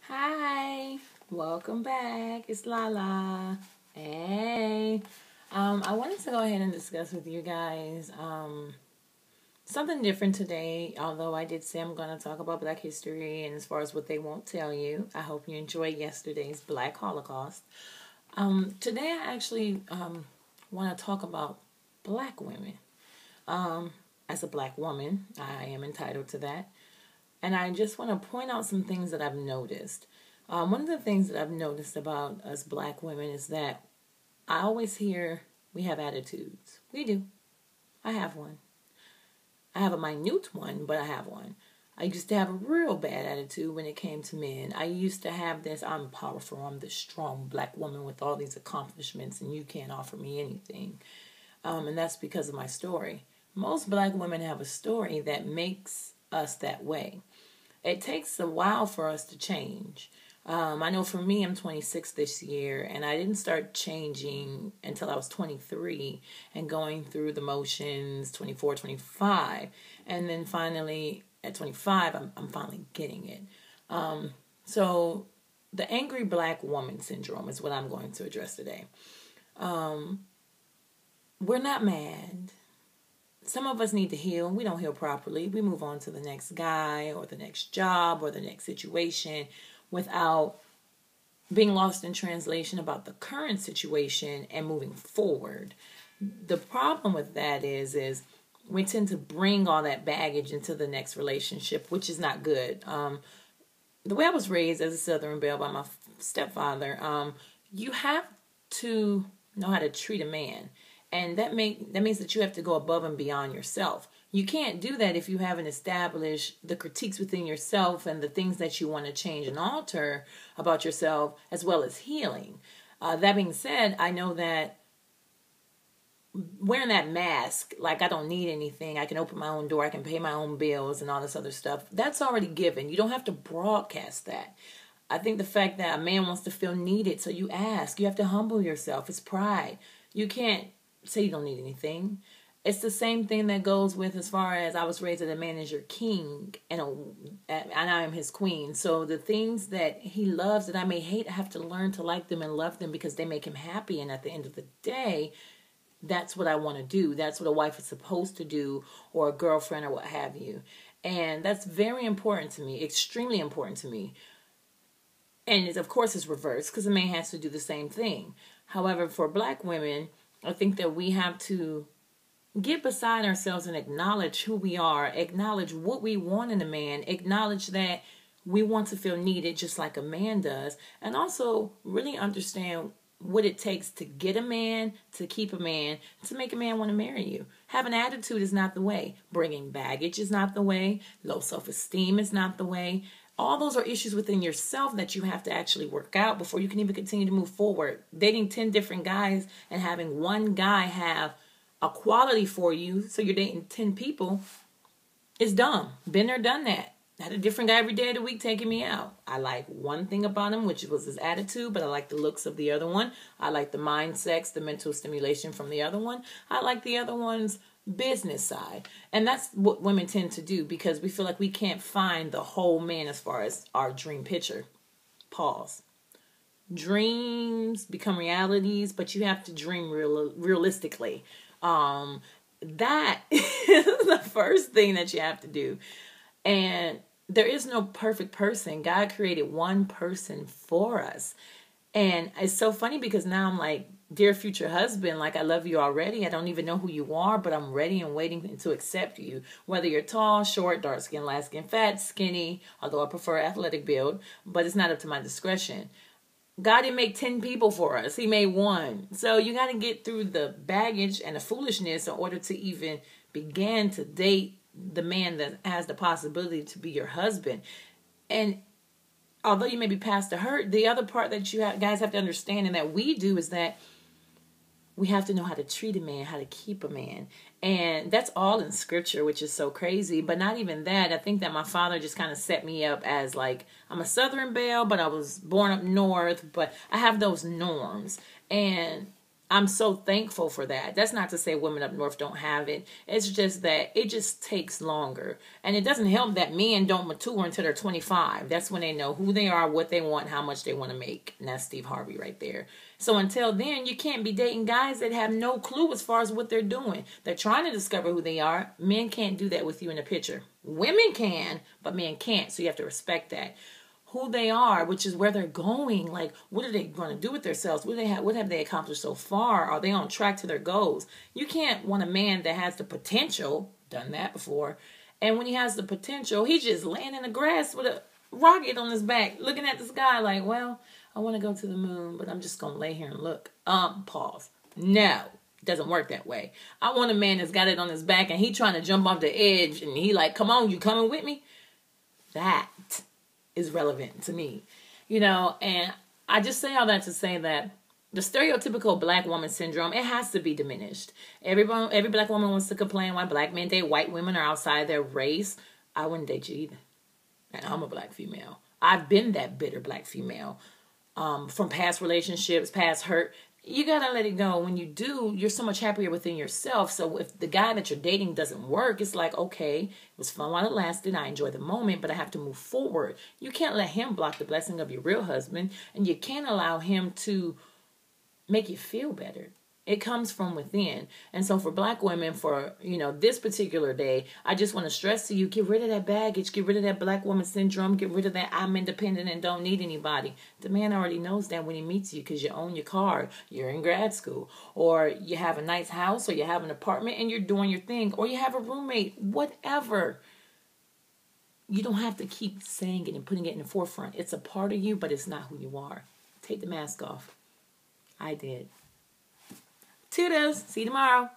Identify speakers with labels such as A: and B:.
A: Hi, welcome back. It's Lala. Hey, I wanted to go ahead and discuss with you guys something different today. Although I did say I'm going to talk about Black history and as far as what they won't tell you, I hope you enjoyed yesterday's Black Holocaust. Today I actually want to talk about Black women. As a Black woman, I am entitled to that. And I just want to point out some things that I've noticed. One of the things that I've noticed about us Black women is that I always hear we have attitudes. We do. I have one. I have a minute one, but I have one. I used to have a real bad attitude when it came to men. I used to have this, I'm powerful, I'm the strong Black woman with all these accomplishments, and you can't offer me anything. And that's because of my story. Most Black women have a story that makes us that way. It takes a while for us to change. I know for me, I'm 26 this year, and I didn't start changing until I was 23 and going through the motions, 24, 25. And then finally, at 25, I'm finally getting it. So the angry Black woman syndrome is what I'm going to address today. We're not mad. Some of us need to heal. We don't heal properly. We move on to the next guy or the next job or the next situation without being lost in translation about the current situation and moving forward. The problem with that is we tend to bring all that baggage into the next relationship, which is not good. The way I was raised as a Southern Belle by my stepfather, you have to know how to treat a man. And that means that you have to go above and beyond yourself. You can't do that if you haven't established the critiques within yourself and the things that you want to change and alter about yourself, as well as healing. That being said, I know that wearing that mask, like I don't need anything, I can open my own door, I can pay my own bills and all this other stuff, that's already given. You don't have to broadcast that. I think the fact that a man wants to feel needed, so you ask. You have to humble yourself. It's pride. You can't say you don't need anything. It's the same thing that goes with as far as I was raised as a man is your king and I am his queen. So the things that he loves that I may hate, I have to learn to like them and love them because they make him happy. And at the end of the day, that's what I want to do. That's what a wife is supposed to do, or a girlfriend or what have you. And that's very important to me, extremely important to me. And of course it's reversed because a man has to do the same thing. However, for Black women, I think that we have to get beside ourselves and acknowledge who we are, acknowledge what we want in a man, acknowledge that we want to feel needed just like a man does, and also really understand what it takes to get a man, to keep a man, to make a man want to marry you. Having an attitude is not the way. Bringing baggage is not the way. Low self-esteem is not the way. All those are issues within yourself that you have to actually work out before you can even continue to move forward. Dating 10 different guys and having one guy have a quality for you, so you're dating 10 people, is dumb. Been there, done that. Had a different guy every day of the week taking me out. I like one thing about him, which was his attitude, but I like the looks of the other one. I like the mind sex, the mental stimulation from the other one. I like the other one's business side. And that's what women tend to do because we feel like we can't find the whole man as far as our dream picture. Pause. Dreams become realities, but you have to dream realistically. That is the first thing that you have to do. And there is no perfect person. God created one person for us. And it's so funny because now I'm like, dear future husband, like I love you already. I don't even know who you are, but I'm ready and waiting to accept you. Whether you're tall, short, dark skin, light skin, fat, skinny, although I prefer athletic build, but it's not up to my discretion. God didn't make 10 people for us. He made one. So you got to get through the baggage and the foolishness in order to even begin to date the man that has the possibility to be your husband. And although you may be past the hurt, the other part that you guys have to understand and that we do is that we have to know how to treat a man, how to keep a man. And that's all in scripture, which is so crazy. But not even that. I think that my father just kind of set me up as like, I'm a Southern Belle, but I was born up north. But I have those norms. And I'm so thankful for that. That's not to say women up north don't have it. It's just that it just takes longer. And it doesn't help that men don't mature until they're 25. That's when they know who they are, what they want, how much they want to make. And that's Steve Harvey right there. So until then, you can't be dating guys that have no clue as far as what they're doing. They're trying to discover who they are. Men can't do that with you in the picture. Women can, but men can't. So you have to respect that. Who they are, which is where they're going. Like, what are they going to do with themselves? What have they accomplished so far? Are they on track to their goals? You can't want a man that has the potential, done that before, and when he has the potential, he's just laying in the grass with a rocket on his back, looking at the sky like, well, I want to go to the moon, but I'm just going to lay here and look. Pause. No. It doesn't work that way. I want a man that's got it on his back and he trying to jump off the edge and he like, come on, you coming with me? That is relevant to me, and I just say all that to say that the stereotypical black woman syndrome, it has to be diminished. Every black woman wants to complain why black men date white women or outside their race. I wouldn't date you either. And I'm a black female. I've been that bitter black female from past relationships, past hurt. You gotta let it go. When you do, you're so much happier within yourself. So if the guy that you're dating doesn't work, it's like, okay, it was fun while it lasted. I enjoy the moment, but I have to move forward. You can't let him block the blessing of your real husband, and you can't allow him to make you feel better. It comes from within. And so for black women, for, this particular day, I just want to stress to you, get rid of that baggage, get rid of that black woman syndrome, get rid of that I'm independent and don't need anybody. The man already knows that when he meets you because you own your car, you're in grad school, or you have a nice house, or you have an apartment and you're doing your thing, or you have a roommate, whatever. You don't have to keep saying it and putting it in the forefront. It's a part of you, but it's not who you are. Take the mask off. I did. Toodles. See you tomorrow.